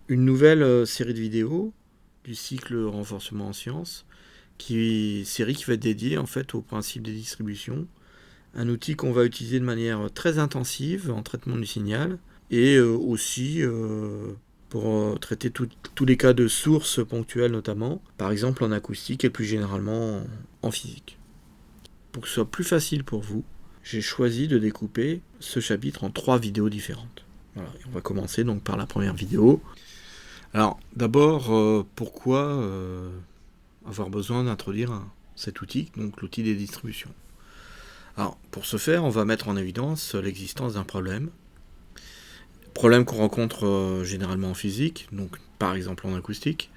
une nouvelle série de vidéos du cycle renforcement en sciences, série qui va être dédiée en fait au principe des distributions, un outil qu'on va utiliser de manière très intensive en traitement du signal et aussi pour traiter tous les cas de sources ponctuelles notamment, par exemple en acoustique et plus généralement en physique. Pour que ce soit plus facile pour vous, j'ai choisi de découper ce chapitre en 3 vidéos différentes. Voilà, on va commencer donc par la première vidéo. Alors d'abord, pourquoi avoir besoin d'introduire cet outil, donc l'outil des distributions. Alors pour ce faire, on va mettre en évidence l'existence d'un problème qu'on rencontre généralement en physique, donc par exemple en acoustique,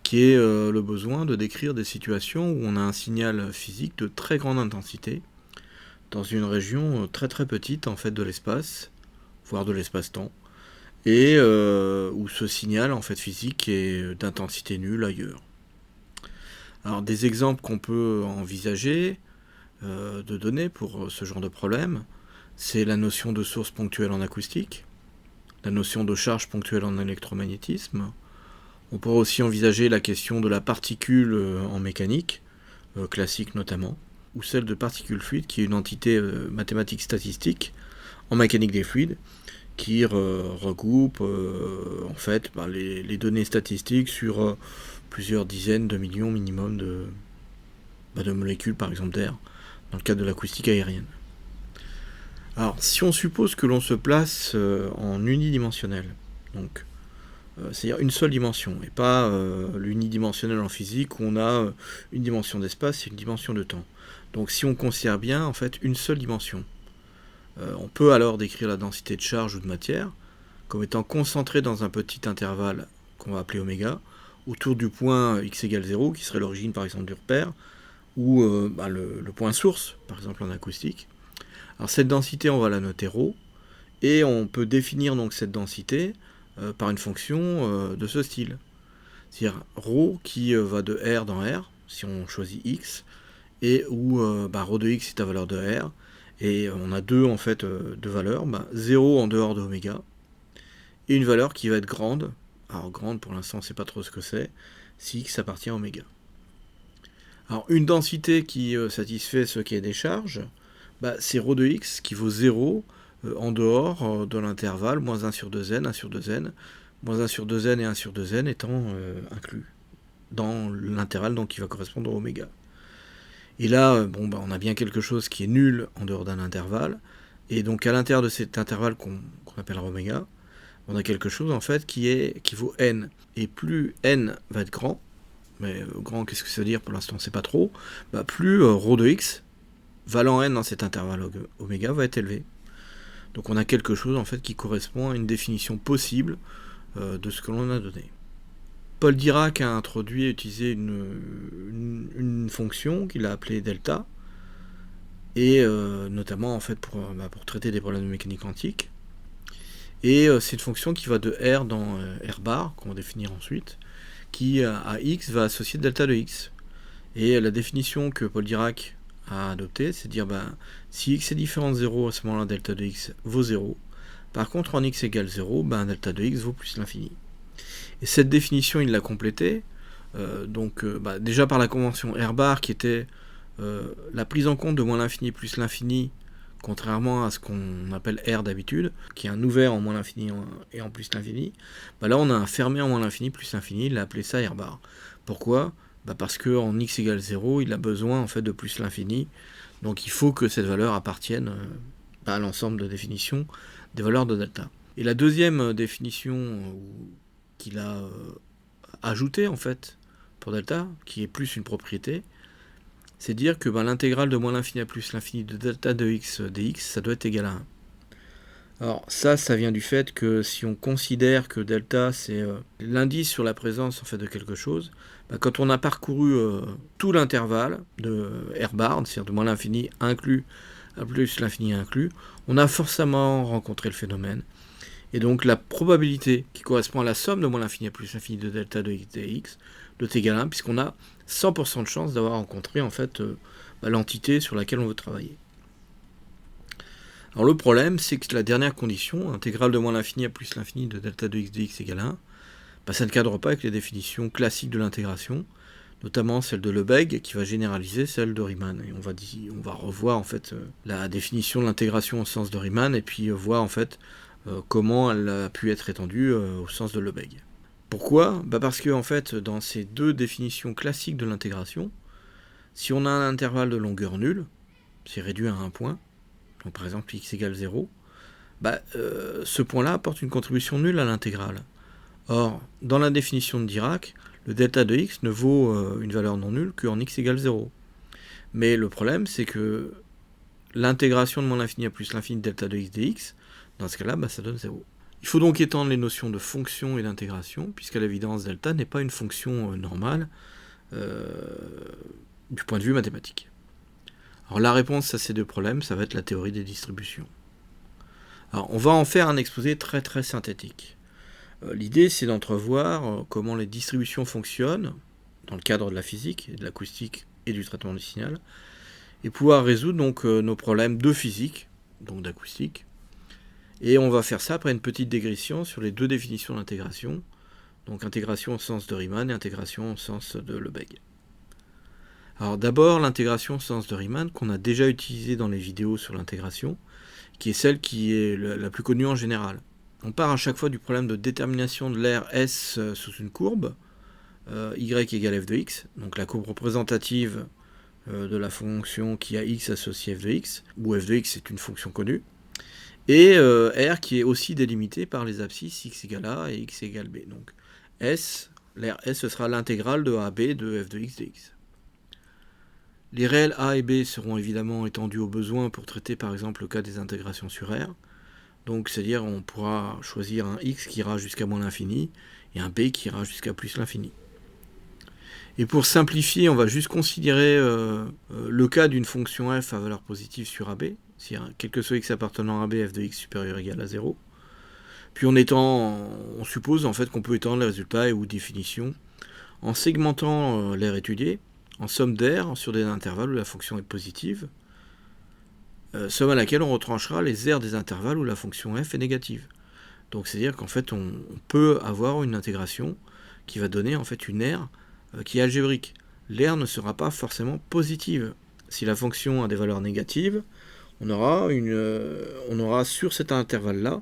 qui est le besoin de décrire des situations où on a un signal physique de très grande intensité dans une région très très petite en fait de l'espace, voire de l'espace-temps, et où ce signal en fait physique est d'intensité nulle ailleurs. Alors des exemples qu'on peut envisager de donner pour ce genre de problème, c'est la notion de source ponctuelle en acoustique, la notion de charge ponctuelle en électromagnétisme. On pourrait aussi envisager la question de la particule en mécanique, classique notamment, ou celle de particules fluides, qui est une entité mathématique statistique en mécanique des fluides, qui regroupe en fait les données statistiques sur plusieurs dizaines de millions minimum de molécules, par exemple d'air, dans le cadre de l'acoustique aérienne. Alors, si on suppose que l'on se place en unidimensionnel, donc c'est-à-dire une seule dimension, et pas l'unidimensionnel en physique où on a une dimension d'espace et une dimension de temps. Donc si on considère bien en fait une seule dimension, on peut alors décrire la densité de charge ou de matière comme étant concentrée dans un petit intervalle qu'on va appeler oméga, autour du point x égale 0, qui serait l'origine par exemple du repère, ou le point source, par exemple en acoustique. Alors cette densité, on va la noter ρ, et on peut définir donc cette densité par une fonction de ce style. C'est-à-dire ρ qui va de R dans R, si on choisit x, et où ρ de x est la valeur de R, et on a deux en fait de valeurs, 0 en dehors de oméga, et une valeur qui va être grande. Alors grande pour l'instant on ne sait pas trop ce que c'est, si x appartient à oméga. Alors une densité qui satisfait ce qui est des charges, c'est ρ de x qui vaut 0 en dehors de l'intervalle moins 1 sur 2n, 1 sur 2n, moins 1 sur 2n et 1 sur 2n étant inclus dans l'intervalle donc qui va correspondre à oméga. Et là, on a bien quelque chose qui est nul en dehors d'un intervalle, et donc à l'intérieur de cet intervalle qu'on appellera oméga, on a quelque chose en fait qui vaut n. Et plus n va être grand, mais grand, qu'est-ce que ça veut dire pour l'instant on ne sait pas trop, plus ρ de x, valant n dans cet intervalle oméga, va être élevé. Donc on a quelque chose en fait qui correspond à une définition possible de ce que l'on a donné. Paul Dirac a introduit et utilisé une fonction qu'il a appelée delta, et notamment en fait pour traiter des problèmes de mécanique quantique. Et c'est une fonction qui va de R dans R bar, qu'on va définir ensuite, qui à x va associer delta de x. Et la définition que Paul Dirac a adoptée, c'est de dire si x est différent de 0, à ce moment-là delta de x vaut 0. Par contre en x égale 0, delta de x vaut plus l'infini. Et cette définition, il l'a complétée, déjà par la convention R bar, qui était la prise en compte de moins l'infini plus l'infini, contrairement à ce qu'on appelle R d'habitude, qui est un ouvert en moins l'infini et en plus l'infini. Là, on a un fermé en moins l'infini plus l'infini, il a appelé ça R bar. Pourquoi ? Parce qu'en x égale 0, il a besoin en fait de plus l'infini, donc il faut que cette valeur appartienne à l'ensemble de définitions des valeurs de delta. Et la deuxième définition qu'il a ajoutée en fait pour delta, qui est plus une propriété, c'est dire que l'intégrale de moins l'infini à plus l'infini de delta de x dx, ça doit être égal à 1. Alors ça vient du fait que si on considère que delta c'est l'indice sur la présence en fait de quelque chose, quand on a parcouru tout l'intervalle de R bar, c'est-à-dire de moins l'infini inclus à plus l'infini inclus, on a forcément rencontré le phénomène. Et donc la probabilité qui correspond à la somme de moins l'infini à plus l'infini de delta de x dx doit être égale à 1, puisqu'on a 100% de chance d'avoir rencontré en fait l'entité sur laquelle on veut travailler. Alors le problème, c'est que la dernière condition, intégrale de moins l'infini à plus l'infini de delta de x dx égale 1, ça ne cadre pas avec les définitions classiques de l'intégration, notamment celle de Lebesgue, qui va généraliser celle de Riemann. Et on va revoir en fait la définition de l'intégration au sens de Riemann, et puis voir en fait comment elle a pu être étendue au sens de Lebesgue. Pourquoi ? Parce que en fait, dans ces deux définitions classiques de l'intégration, si on a un intervalle de longueur nulle, c'est réduit à un point, donc par exemple x égale 0, ce point-là apporte une contribution nulle à l'intégrale. Or, dans la définition de Dirac, le delta de x ne vaut une valeur non nulle qu'en x égale 0. Mais le problème, c'est que l'intégration de moins l'infini à plus l'infini de delta de x dx, dans ce cas-là, ça donne 0. Il faut donc étendre les notions de fonction et d'intégration, puisqu'à l'évidence, delta n'est pas une fonction normale du point de vue mathématique. Alors la réponse à ces deux problèmes, ça va être la théorie des distributions. Alors on va en faire un exposé très très synthétique. L'idée, c'est d'entrevoir comment les distributions fonctionnent dans le cadre de la physique, de l'acoustique et du traitement du signal, et pouvoir résoudre donc nos problèmes de physique, donc d'acoustique. Et on va faire ça après une petite dégression sur les deux définitions d'intégration, donc intégration au sens de Riemann et intégration au sens de Lebesgue. Alors d'abord, l'intégration au sens de Riemann, qu'on a déjà utilisée dans les vidéos sur l'intégration, qui est celle qui est la plus connue en général. On part à chaque fois du problème de détermination de l'aire S sous une courbe, y égale f de x, donc la courbe représentative de la fonction qui a x associé f de x, où f de x est une fonction connue, et R qui est aussi délimité par les abscisses x égale a et x égale b. Donc S, l'aire S, ce sera l'intégrale de AB de f de x dx. Les réels a et b seront évidemment étendus au besoin pour traiter par exemple le cas des intégrations sur R. Donc c'est-à-dire on pourra choisir un x qui ira jusqu'à moins l'infini et un b qui ira jusqu'à plus l'infini. Et pour simplifier, on va juste considérer le cas d'une fonction f à valeur positive sur AB, si quel que soit x appartenant à AB, f de x supérieur ou égal à 0. Puis on suppose en fait qu'on peut étendre les résultats et ou définitions en segmentant l'aire étudiée en somme d'aires sur des intervalles où la fonction est positive, somme à laquelle on retranchera les aires des intervalles où la fonction f est négative. Donc c'est-à-dire qu'en fait on peut avoir une intégration qui va donner en fait une aire qui est algébrique. L'aire ne sera pas forcément positive. Si la fonction a des valeurs négatives, on aura sur cet intervalle-là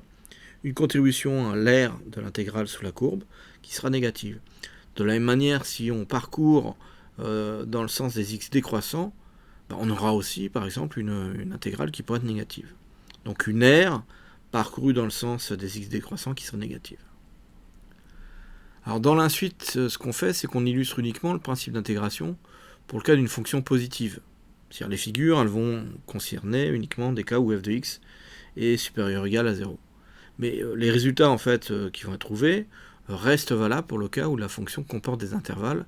une contribution à l'aire de l'intégrale sous la courbe qui sera négative. De la même manière, si on parcourt dans le sens des x décroissants, on aura aussi par exemple une intégrale qui pourrait être négative. Donc une aire parcourue dans le sens des x décroissants qui sera négative. Alors dans la suite, ce qu'on fait, c'est qu'on illustre uniquement le principe d'intégration pour le cas d'une fonction positive. C'est-à-dire les figures, elles vont concerner uniquement des cas où f de x est supérieur ou égal à 0. Mais les résultats en fait qui vont être trouvés restent valables pour le cas où la fonction comporte des intervalles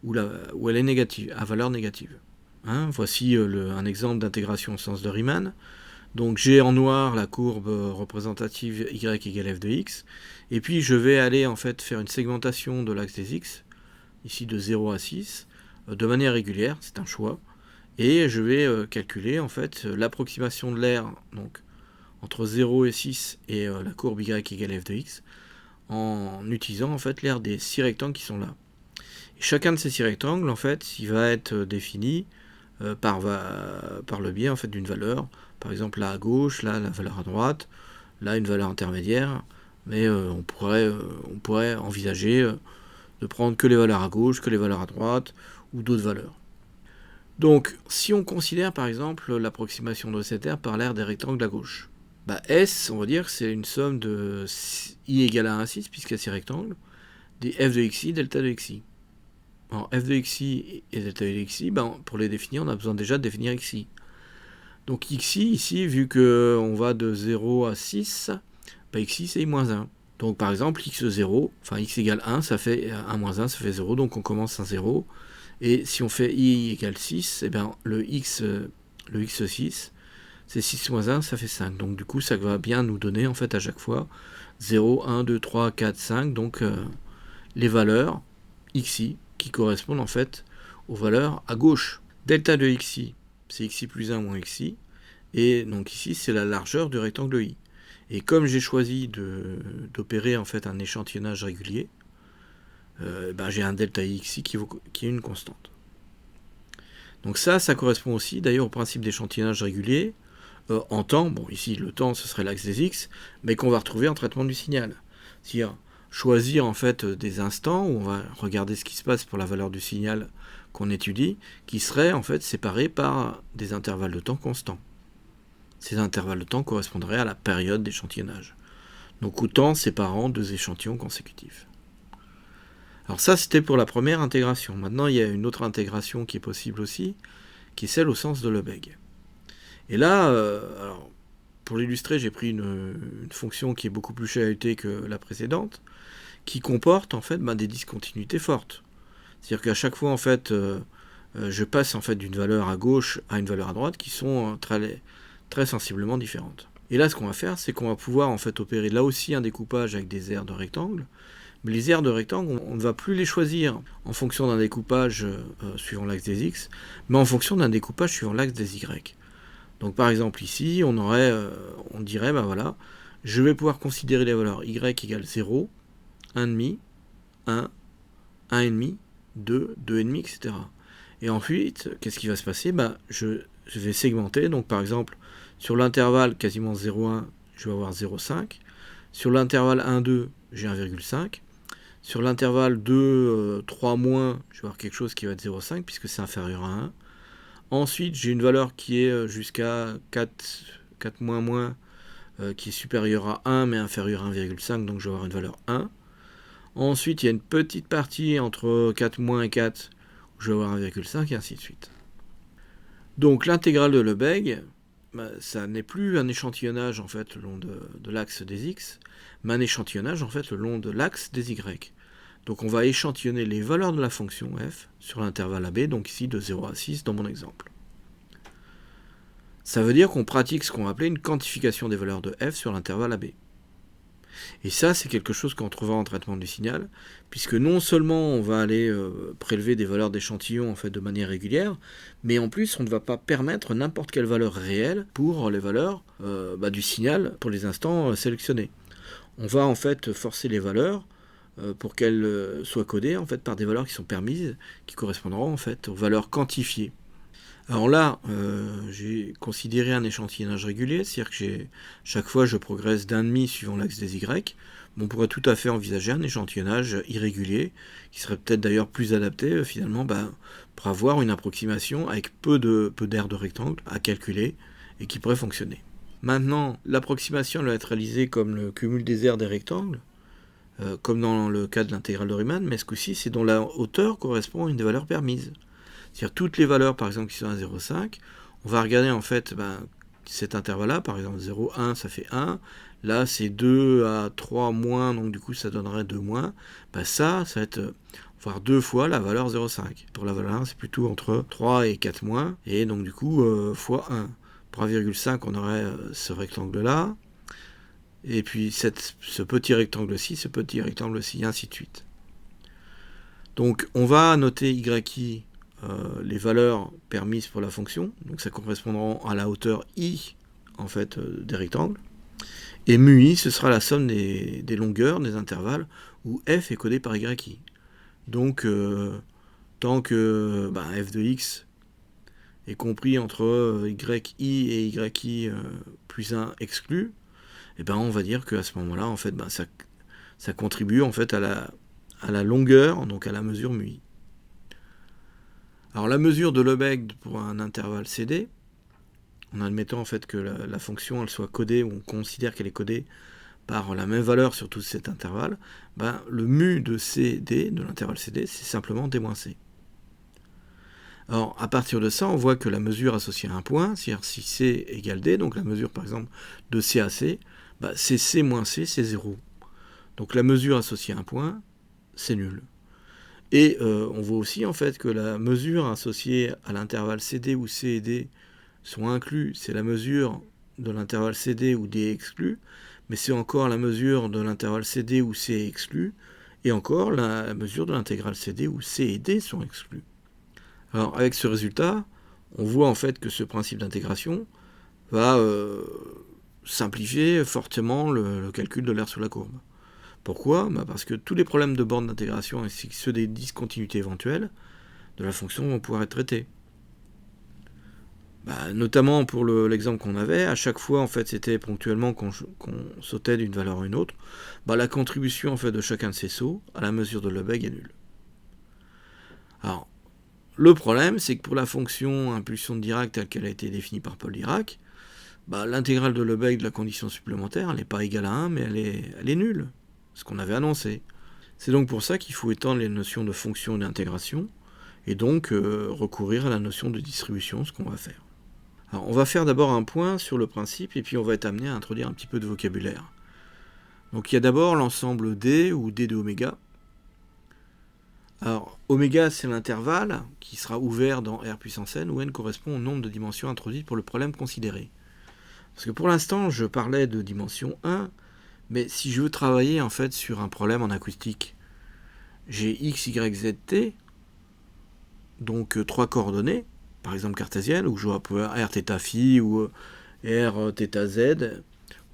où elle est négative, à valeur négative. Voici un exemple d'intégration au sens de Riemann. Donc j'ai en noir la courbe représentative y égale f de x, et puis je vais aller en fait faire une segmentation de l'axe des x, ici de 0 à 6, de manière régulière, c'est un choix, et je vais calculer en fait l'approximation de l'aire donc entre 0 et 6 et la courbe y égale f de x, en utilisant en fait l'aire des 6 rectangles qui sont là. Et chacun de ces 6 rectangles, en fait, il va être défini par le biais en fait d'une valeur. Par exemple, là à gauche, là la valeur à droite, là une valeur intermédiaire, mais on pourrait envisager de prendre que les valeurs à gauche, que les valeurs à droite, ou d'autres valeurs. Donc, si on considère par exemple l'approximation de cette aire par l'aire des rectangles à gauche, S, on va dire que c'est une somme de i égale à 1 à 6, puisqu'il y a 6 rectangles, des f de xi, delta de xi. Alors, f de xi et delta de xi, pour les définir, on a besoin déjà de définir xi. Donc xi, ici, vu qu'on va de 0 à 6, xi c'est i-1. Donc par exemple, x0, enfin x égale 1, ça fait 1 moins 1, ça fait 0, donc on commence à 0. Et si on fait i égale 6, le x6, c'est 6 moins 1, ça fait 5. Donc du coup, ça va bien nous donner en fait à chaque fois 0, 1, 2, 3, 4, 5, donc les valeurs xi qui correspondent en fait aux valeurs à gauche. Delta de xi, c'est xi plus 1 moins xi, et donc ici c'est la largeur du rectangle i. Et comme j'ai choisi d'opérer en fait un échantillonnage régulier, j'ai un delta i ici qui est une constante. Donc ça correspond aussi d'ailleurs au principe d'échantillonnage régulier en temps. Bon, ici le temps ce serait l'axe des x, mais qu'on va retrouver en traitement du signal. C'est-à-dire choisir en fait des instants où on va regarder ce qui se passe pour la valeur du signal qu'on étudie, qui seraient en fait séparés par des intervalles de temps constants. Ces intervalles de temps correspondraient à la période d'échantillonnage. Donc autant séparant deux échantillons consécutifs. Alors ça, c'était pour la première intégration. Maintenant, il y a une autre intégration qui est possible aussi, qui est celle au sens de Lebesgue. Et là, alors, pour l'illustrer, j'ai pris une fonction qui est beaucoup plus chahutée que la précédente, qui comporte en fait des discontinuités fortes. C'est-à-dire qu'à chaque fois, en fait, je passe en fait d'une valeur à gauche à une valeur à droite qui sont très sensiblement différentes. Et là, ce qu'on va faire, c'est qu'on va pouvoir en fait opérer là aussi un découpage avec des aires de rectangle. Mais les aires de rectangle, on ne va plus les choisir en fonction d'un découpage suivant l'axe des x, mais en fonction d'un découpage suivant l'axe des y. Donc par exemple ici, on dirait, voilà, je vais pouvoir considérer les valeurs y égale 0, 1,5, 1, 1,5, 2, 2,5, etc. Et ensuite, qu'est-ce qui va se passer ? Je vais segmenter, donc par exemple, sur l'intervalle quasiment 0,1, je vais avoir 0,5. Sur l'intervalle 1,2, j'ai 1,5. Sur l'intervalle 2, 3 moins, je vais avoir quelque chose qui va être 0,5 puisque c'est inférieur à 1. Ensuite, j'ai une valeur qui est jusqu'à 4 moins, qui est supérieure à 1 mais inférieure à 1,5, donc je vais avoir une valeur 1. Ensuite, il y a une petite partie entre 4 moins et 4, où je vais avoir 1,5 et ainsi de suite. Donc l'intégrale de Lebesgue, ça n'est plus un échantillonnage en fait le long de l'axe des x, mais un échantillonnage en fait le long de l'axe des y. Donc on va échantillonner les valeurs de la fonction f sur l'intervalle AB, donc ici de 0 à 6 dans mon exemple. Ça veut dire qu'on pratique ce qu'on va appeler une quantification des valeurs de f sur l'intervalle AB. Et ça, c'est quelque chose qu'on trouvera en traitement du signal, puisque non seulement on va aller prélever des valeurs d'échantillons en fait, de manière régulière, mais en plus on ne va pas permettre n'importe quelle valeur réelle pour les valeurs du signal pour les instants sélectionnés. On va en fait forcer les valeurs pour qu'elles soient codées en fait, par des valeurs qui sont permises, qui correspondront en fait aux valeurs quantifiées. Alors là, j'ai considéré un échantillonnage régulier, c'est-à-dire que chaque fois je progresse d'1,5 suivant l'axe des y. On pourrait tout à fait envisager un échantillonnage irrégulier, qui serait peut-être d'ailleurs plus adapté finalement pour avoir une approximation avec peu d'aires de rectangle à calculer et qui pourrait fonctionner. Maintenant, l'approximation doit être réalisée comme le cumul des aires des rectangles, comme dans le cas de l'intégrale de Riemann, mais ce coup-ci, c'est dont la hauteur correspond à une des valeurs permises. C'est-à-dire toutes les valeurs, par exemple, qui sont à 0,5, on va regarder en fait cet intervalle-là, par exemple 0,1, ça fait 1, là c'est 2 à 3 moins, donc du coup ça donnerait 2 moins, ça va être voire 2 fois la valeur 0,5. Pour la valeur 1, c'est plutôt entre 3 et 4 moins, et donc du coup fois 1. Pour 1,5, on aurait ce rectangle-là, et puis ce petit rectangle-ci, ce petit rectangle-ci, ainsi de suite. Donc on va noter yi les valeurs permises pour la fonction, donc ça correspondra à la hauteur i en fait des rectangles, et mu i ce sera la somme des longueurs des intervalles où f est codé par yi. Donc tant que f de x est compris entre yi et yi plus 1 exclu, on va dire qu'à ce moment-là en fait ça contribue en fait à la longueur, donc à la mesure mu i. Alors la mesure de Lebesgue pour un intervalle CD, en admettant en fait que la fonction elle soit codée, ou on considère qu'elle est codée par la même valeur sur tout cet intervalle, le mu de CD, de l'intervalle CD, c'est simplement d-c. Alors à partir de ça, on voit que la mesure associée à un point, c'est-à-dire si C égale D, donc la mesure par exemple de C à C, c'est C moins C, c'est 0. Donc la mesure associée à un point, c'est nul. Et on voit aussi en fait que la mesure associée à l'intervalle CD où C et D sont inclus, c'est la mesure de l'intervalle CD où D est exclu, mais c'est encore la mesure de l'intervalle CD où C est exclu, et encore la mesure de l'intégrale CD où C et D sont exclus. Alors avec ce résultat, on voit en fait que ce principe d'intégration va simplifier fortement le calcul de l'aire sous la courbe. Pourquoi? Parce que tous les problèmes de borne d'intégration ainsi que ceux des discontinuités éventuelles de la fonction vont pouvoir être traités. Notamment pour l'exemple qu'on avait, à chaque fois en fait c'était ponctuellement qu'on sautait d'une valeur à une autre, la contribution en fait de chacun de ces sauts à la mesure de Lebesgue est nulle. Alors, le problème c'est que pour la fonction impulsion de Dirac telle qu'elle a été définie par Paul Dirac, l'intégrale de Lebesgue de la condition supplémentaire, elle n'est pas égale à 1, mais elle est nulle, ce qu'on avait annoncé. C'est donc pour ça qu'il faut étendre les notions de fonction et d'intégration, et donc recourir à la notion de distribution, ce qu'on va faire. Alors, on va faire d'abord un point sur le principe, et puis on va être amené à introduire un petit peu de vocabulaire. Donc il y a d'abord l'ensemble D, ou D de oméga. Alors, oméga, c'est l'intervalle qui sera ouvert dans R puissance n, où n correspond au nombre de dimensions introduites pour le problème considéré. Parce que pour l'instant, je parlais de dimension 1, mais si je veux travailler en fait sur un problème en acoustique, j'ai x, y, z, t, donc 3 coordonnées, par exemple cartésiennes, où je vois r θ phi ou r θ z,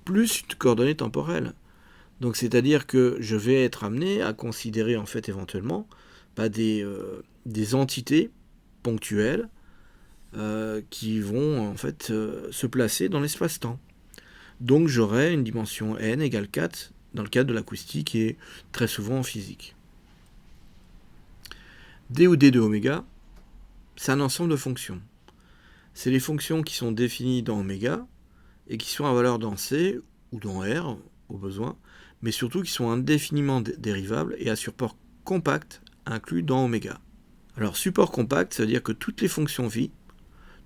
plus une coordonnée temporelle. Donc c'est-à-dire que je vais être amené à considérer en fait éventuellement des entités ponctuelles qui vont en fait se placer dans l'espace-temps. Donc j'aurai une dimension n égale 4 dans le cadre de l'acoustique et très souvent en physique. D ou D de oméga, c'est un ensemble de fonctions. C'est les fonctions qui sont définies dans oméga et qui sont à valeur dans C ou dans R au besoin, mais surtout qui sont indéfiniment dérivables et à support compact inclus dans oméga. Alors support compact, ça veut dire que toutes les fonctions phi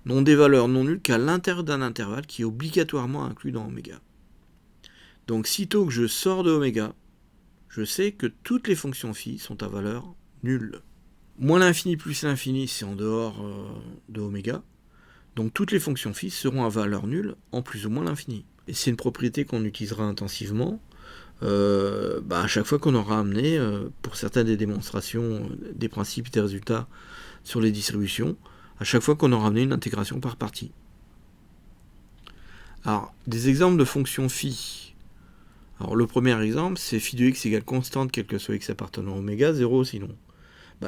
n'ont des valeurs non nulles qu'à l'intérieur d'un intervalle qui est obligatoirement inclus dans oméga. Donc sitôt que je sors de oméga, je sais que toutes les fonctions phi sont à valeur nulle. Moins l'infini plus l'infini, c'est en dehors de oméga. Donc toutes les fonctions phi seront à valeur nulle en plus ou moins l'infini. Et c'est une propriété qu'on utilisera intensivement à chaque fois qu'on aura amené, pour certaines des démonstrations des principes et des résultats sur les distributions, à chaque fois qu'on aura amené une intégration par partie. Alors, des exemples de fonctions phi. Alors, le premier exemple, c'est phi de x égale constante, quel que soit x appartenant à oméga, 0 sinon.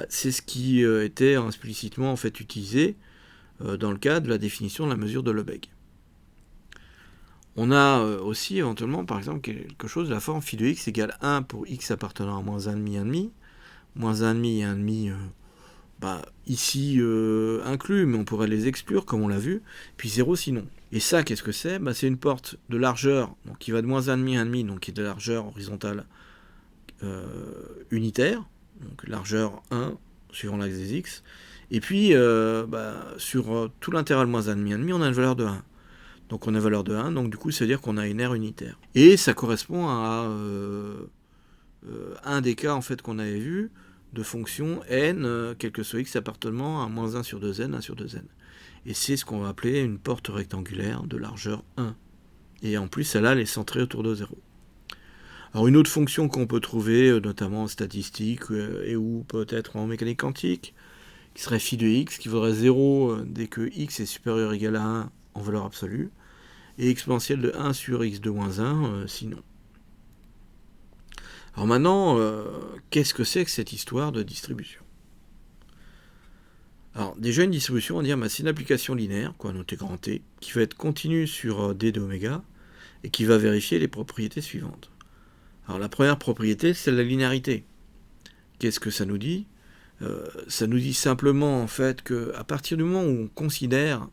C'est ce qui était explicitement en fait utilisé dans le cadre de la définition de la mesure de Lebesgue. On a aussi éventuellement, par exemple, quelque chose de la forme phi de x égale 1 pour x appartenant à moins 1,5, 1,5. Moins 1,5 et 1,5, ici inclus, mais on pourrait les exclure, comme on l'a vu, puis 0 sinon. Et ça, qu'est-ce que c'est? C'est une porte de largeur donc, qui va de moins 1,5 à 1,5, donc qui est de largeur horizontale unitaire, donc largeur 1, suivant l'axe des x. Et puis, sur tout l'intervalle moins 1,5, 1,5, on a une valeur de 1. Donc on a une valeur de 1, donc du coup ça veut dire qu'on a une aire unitaire. Et ça correspond à un des cas en fait qu'on avait vu de fonction n, quel que soit x appartenant à moins 1 sur 2n, 1 sur 2n. Et c'est ce qu'on va appeler une porte rectangulaire de largeur 1. Et en plus celle-là elle est centrée autour de 0. Alors une autre fonction qu'on peut trouver, notamment en statistique et ou peut-être en mécanique quantique, qui serait phi de x, qui vaudrait 0 dès que x est supérieur ou égal à 1 en valeur absolue, et exponentielle de 1 sur x de moins 1 sinon. Alors maintenant, qu'est-ce que c'est que cette histoire de distribution? Alors déjà une distribution, on va dire c'est une application linéaire, notée grand T, qui va être continue sur d de oméga, et qui va vérifier les propriétés suivantes. Alors la première propriété, c'est la linéarité. Qu'est-ce que ça nous dit? Ça nous dit simplement en fait qu'à partir du moment où on considère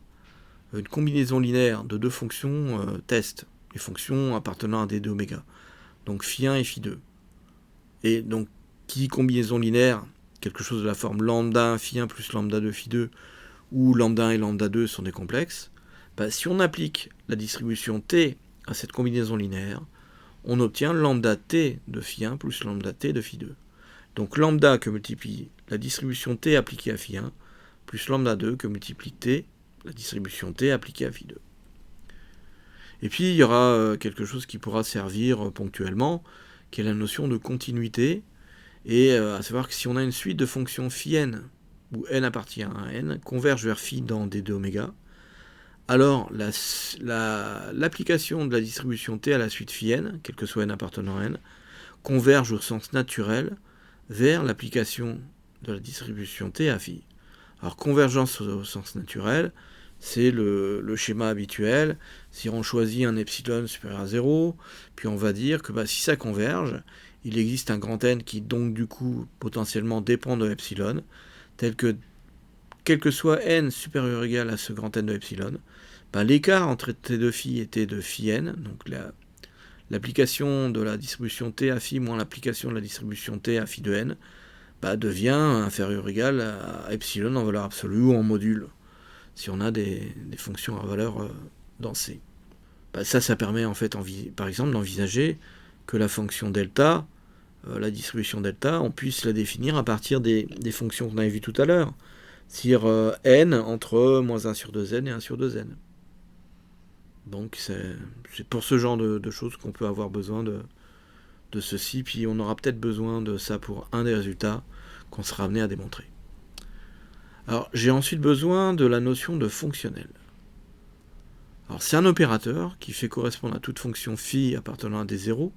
une combinaison linéaire de deux fonctions test, les fonctions appartenant à d de oméga, donc phi 1 et phi 2. Et donc, qui dit combinaison linéaire, quelque chose de la forme lambda 1 phi 1 plus lambda 2 phi 2, où lambda 1 et lambda 2 sont des complexes, si on applique la distribution t à cette combinaison linéaire, on obtient lambda t de phi 1 plus lambda t de phi 2. Donc lambda que multiplie la distribution t appliquée à phi 1, plus lambda 2 que multiplie t, la distribution t appliquée à phi 2. Et puis il y aura quelque chose qui pourra servir ponctuellement, qui est la notion de continuité, et à savoir que si on a une suite de fonctions phi n, où n appartient à n, converge vers phi dans d de oméga, alors l'application de la distribution t à la suite phi n, quel que soit n appartenant à n, convergent au sens naturel vers l'application de la distribution T à phi. Alors convergence au sens naturel, c'est le schéma habituel. Si on choisit un epsilon supérieur à 0, puis on va dire que si ça converge, il existe un grand N qui donc du coup potentiellement dépend de epsilon, tel que quel que soit n supérieur ou égal à ce grand N de epsilon, l'écart entre t de phi et t de phi n, donc l'application de la distribution T à phi moins l'application de la distribution T à phi de n, devient inférieur ou égal à epsilon en valeur absolue ou en module, si on a des fonctions à valeur dans C. Ça permet en fait, par exemple, d'envisager que la fonction delta, la distribution delta, on puisse la définir à partir des fonctions qu'on avait vues tout à l'heure, c'est-à-dire n entre moins 1 sur 2n et 1 sur 2n. Donc c'est pour ce genre de choses qu'on peut avoir besoin de ceci, puis on aura peut-être besoin de ça pour un des résultats qu'on sera amené à démontrer. Alors j'ai ensuite besoin de la notion de fonctionnel. Alors c'est un opérateur qui fait correspondre à toute fonction phi appartenant à des zéros,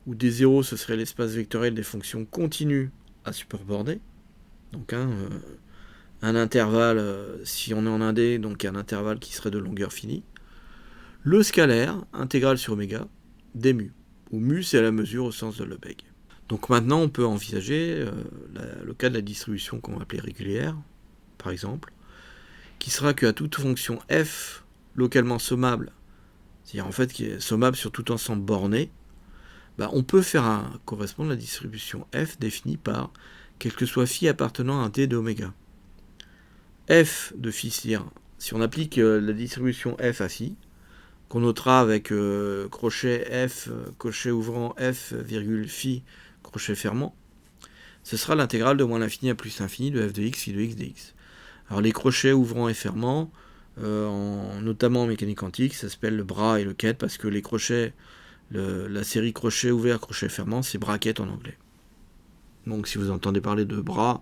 où des zéros ce serait l'espace vectoriel des fonctions continues à support borné, donc un intervalle, si on est en 1D, donc un intervalle qui serait de longueur finie. Le scalaire, intégral sur oméga, des mu, où mu c'est la mesure au sens de Lebesgue. Donc maintenant on peut envisager le cas de la distribution qu'on va appeler régulière, par exemple, qui sera qu'à toute fonction f localement sommable, c'est-à-dire en fait qui est sommable sur tout ensemble borné, on peut faire correspondre la distribution f définie par quel que soit phi appartenant à un d de oméga. F de phi, c'est-à-dire si on applique la distribution f à phi, qu'on notera avec crochet f, crochet ouvrant f, virgule phi, crochet fermant, ce sera l'intégrale de moins l'infini à plus l'infini de f de x, phi de x dx. Alors les crochets ouvrants et fermants, notamment en mécanique quantique, ça s'appelle le bras et le ket, parce que les crochets, la série crochet ouvert, crochet fermant, c'est bracket en anglais. Donc si vous entendez parler de bras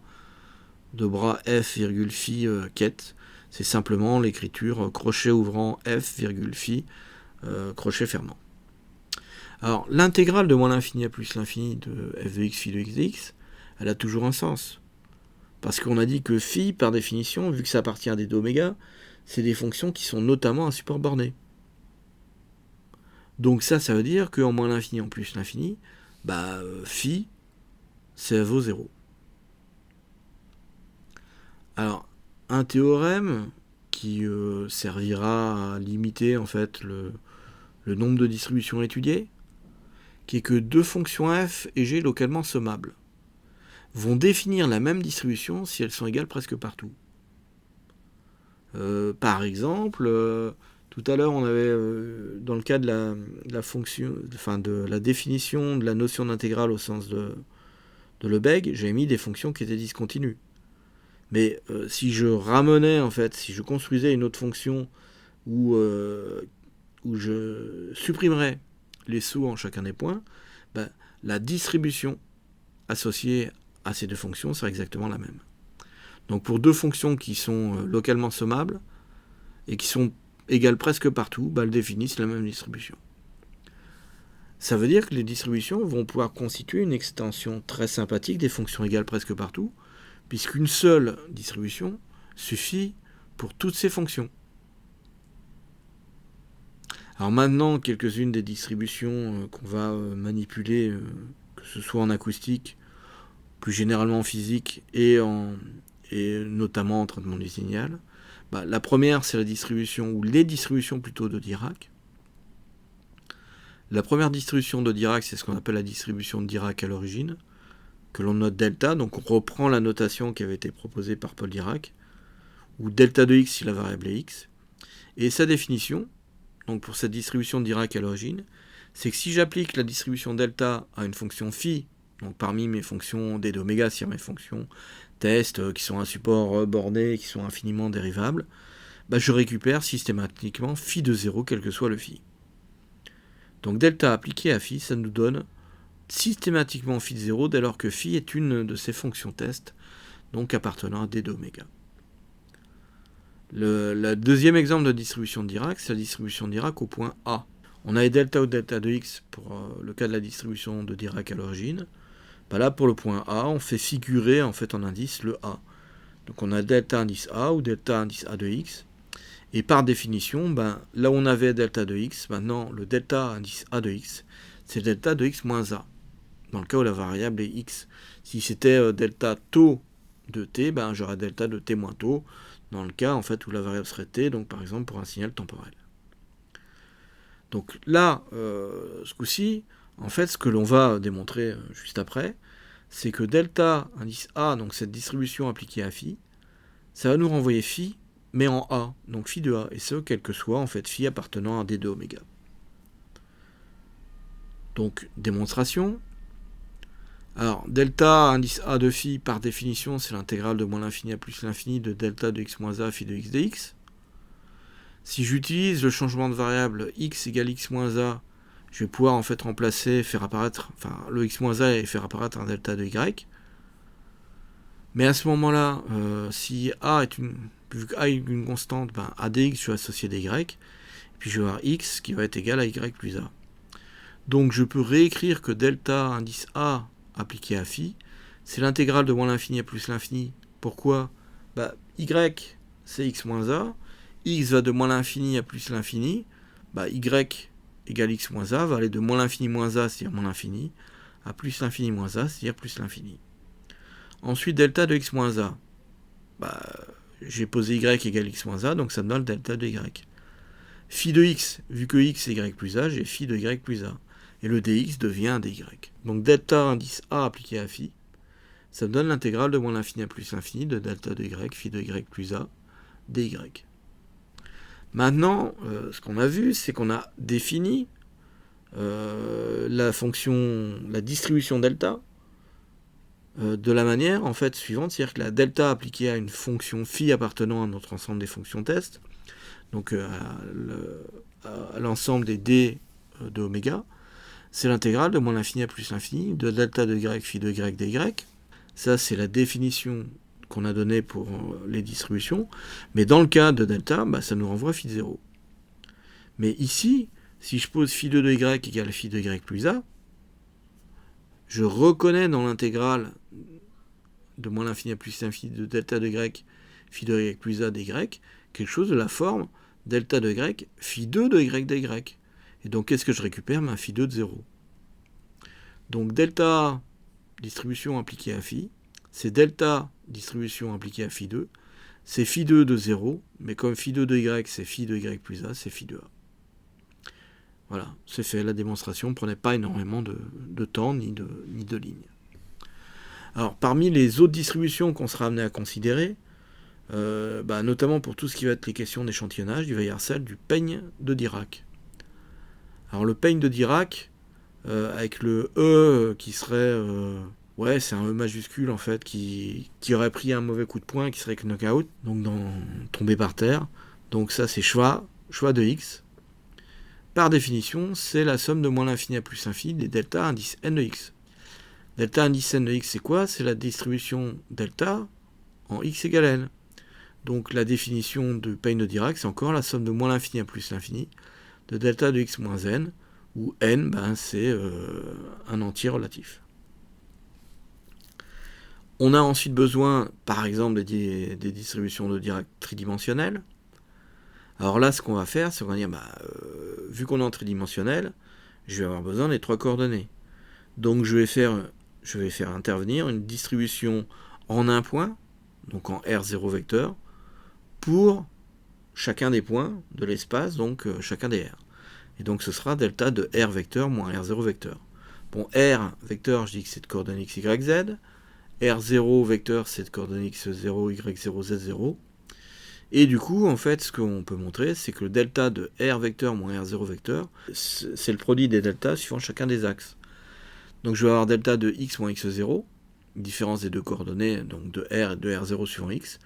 f, virgule phi, ket, c'est simplement l'écriture crochet ouvrant f, virgule phi, crochet fermant. Alors, l'intégrale de moins l'infini à plus l'infini de f de x, phi de x dx, elle a toujours un sens. Parce qu'on a dit que phi, par définition, vu que ça appartient à des d'oméga, c'est des fonctions qui sont notamment à support borné. Donc ça veut dire qu'en moins l'infini en plus l'infini, phi, ça vaut 0. Alors, un théorème qui servira à limiter en fait le nombre de distributions étudiées, qui est que deux fonctions f et g localement sommables vont définir la même distribution si elles sont égales presque partout. Par exemple, tout à l'heure on avait dans le cas de la fonction, enfin de la définition de la notion d'intégrale au sens de Lebesgue, j'ai mis des fonctions qui étaient discontinues. Mais si je ramenais en fait, si je construisais une autre fonction où je supprimerais les sauts en chacun des points, la distribution associée à ces deux fonctions sera exactement la même. Donc pour deux fonctions qui sont localement sommables et qui sont égales presque partout, elles définissent la même distribution. Ça veut dire que les distributions vont pouvoir constituer une extension très sympathique des fonctions égales presque partout, puisqu'une seule distribution suffit pour toutes ces fonctions. Alors maintenant, quelques-unes des distributions qu'on va manipuler, que ce soit en acoustique, plus généralement en physique et notamment en traitement du signal. La première, c'est la distribution, ou les distributions plutôt de Dirac. La première distribution de Dirac, c'est ce qu'on appelle la distribution de Dirac à l'origine, que l'on note delta, donc on reprend la notation qui avait été proposée par Paul Dirac, où delta de x si la variable est x. Et sa définition, donc pour cette distribution de Dirac à l'origine, c'est que si j'applique la distribution delta à une fonction phi, donc parmi mes fonctions d d'oméga, c'est-à-dire mes fonctions test qui sont un support borné, qui sont infiniment dérivables, je récupère systématiquement phi de 0, quel que soit le phi. Donc delta appliqué à phi, ça nous donne systématiquement phi de 0 dès lors que phi est une de ces fonctions test, donc appartenant à d d'oméga. Le deuxième exemple de distribution de Dirac, c'est la distribution de Dirac au point A. On avait delta ou delta de x pour le cas de la distribution de Dirac à l'origine. Ben là, pour le point A, on fait figurer en fait en indice le A. Donc on a delta indice A ou delta indice A de x. Et par définition, ben, là où on avait delta de x, maintenant le delta indice A de x, c'est delta de x moins A. Dans le cas où la variable est x. Si c'était delta taux de t, ben, j'aurais delta de t moins taux, dans le cas en fait où la variable serait t, donc par exemple pour un signal temporel. Donc là, ce coup-ci, en fait, ce que l'on va démontrer juste après, c'est que delta indice A, donc cette distribution appliquée à phi, ça va nous renvoyer phi, mais en A, donc phi de A, et ce, quel que soit en fait phi appartenant à d de oméga. Donc, démonstration. Alors, delta indice A de phi, par définition, c'est l'intégrale de moins l'infini à plus l'infini de delta de x moins A phi de x dx. Si j'utilise le changement de variable x égale x moins A, je vais pouvoir en fait remplacer, faire apparaître, enfin le x moins A et faire apparaître un delta de y. Mais à ce moment-là, si A est vu que A est une constante, ben à dx je vais associer dy, et puis je vais avoir x qui va être égal à y plus A. Donc je peux réécrire que delta indice A appliqué à phi, c'est l'intégrale de moins l'infini à plus l'infini. Pourquoi ? Bah, y c'est x moins A, x va de moins l'infini à plus l'infini, bah, y égale x moins A va aller de moins l'infini moins A, c'est-à-dire moins l'infini, à plus l'infini moins A, c'est-à-dire plus l'infini. Ensuite, delta de x moins A, bah, j'ai posé y égale x moins A, donc ça me donne le delta de y. Phi de x, vu que x est y plus A, j'ai phi de y plus A. Et le dx devient un dy. Donc delta indice A appliqué à phi, ça me donne l'intégrale de moins l'infini à plus l'infini de delta de y, phi de y plus A, dy. Maintenant, ce qu'on a vu, c'est qu'on a défini la distribution delta de la manière en fait suivante, c'est-à-dire que la delta appliquée à une fonction phi appartenant à notre ensemble des fonctions test, donc à l'ensemble des d de oméga, c'est l'intégrale de moins l'infini à plus l'infini de delta de y phi de y dy. Ça, c'est la définition qu'on a donnée pour les distributions. Mais dans le cas de delta, bah, ça nous renvoie phi de 0. Mais ici, si je pose phi 2 de y égale phi de y plus a, je reconnais dans l'intégrale de moins l'infini à plus l'infini de delta de y phi de y plus a dy quelque chose de la forme delta de y phi 2 de y dy. Et donc, qu'est-ce que je récupère ? Phi 2 de 0. Donc, delta distribution appliquée à phi, c'est delta distribution appliquée à phi 2, c'est phi 2 de 0, mais comme phi 2 de y, c'est phi de y plus a, c'est phi de a. Voilà, c'est fait, la démonstration ne prenait pas énormément de temps ni de lignes. Alors, parmi les autres distributions qu'on sera amené à considérer, notamment pour tout ce qui va être les questions d'échantillonnage, il va y avoir celle du peigne de Dirac. Alors le peigne de Dirac, avec le E qui serait... c'est un E majuscule en fait, qui aurait pris un mauvais coup de poing, qui serait knockout, donc tombé par terre. Donc ça c'est choix de x. Par définition, c'est la somme de moins l'infini à plus l'infini des delta indice n de x. Delta indice n de x c'est quoi ? C'est la distribution delta en x égale n. Donc la définition de peigne de Dirac, c'est encore la somme de moins l'infini à plus l'infini de delta de x moins n, où n, c'est un entier relatif. On a ensuite besoin, par exemple, des distributions de Dirac tridimensionnelles. Alors là, ce qu'on va faire, c'est qu'on va dire, vu qu'on est en tridimensionnel, je vais avoir besoin des trois coordonnées. Donc je vais faire intervenir une distribution en un point, donc en R0 vecteur, pour chacun des points de l'espace, donc chacun des R. Et donc ce sera delta de R vecteur moins R0 vecteur. Bon, R vecteur, je dis que c'est de coordonnées x, y, z. R0 vecteur, c'est de coordonnées x0, y0, z0. Et du coup, en fait, ce qu'on peut montrer, c'est que le delta de R vecteur moins R0 vecteur, c'est le produit des deltas suivant chacun des axes. Donc je vais avoir delta de x moins x0, différence des deux coordonnées, donc de R et de R0 suivant x,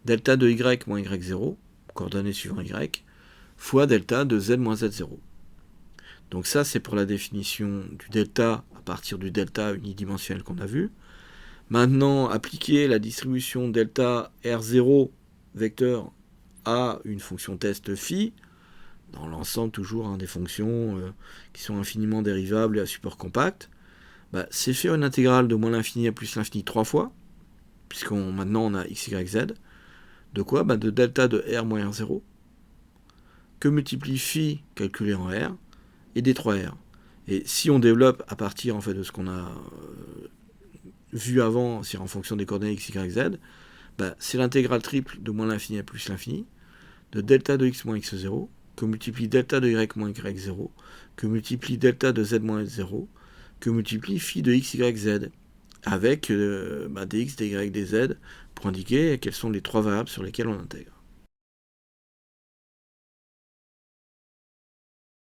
delta de y moins y0, coordonnées suivant y, fois delta de z moins z0. Donc ça, c'est pour la définition du delta à partir du delta unidimensionnel qu'on a vu. Maintenant, appliquer la distribution delta R0 vecteur à une fonction test phi, dans l'ensemble toujours des fonctions qui sont infiniment dérivables et à support compact, c'est faire une intégrale de moins l'infini à plus l'infini 3 fois, puisqu'on maintenant on a x, y, z. De quoi? De delta de r moins r0, que multiplie phi calculé en r, et des 3r. Et si on développe à partir en fait de ce qu'on a vu avant, c'est en fonction des coordonnées x, y, z, c'est l'intégrale triple de moins l'infini à plus l'infini, de delta de x moins x0, que multiplie delta de y moins y0, que multiplie delta de z moins z0, que multiplie phi de x, y, z, avec des x, des y, des z, pour indiquer quelles sont les trois variables sur lesquelles on intègre.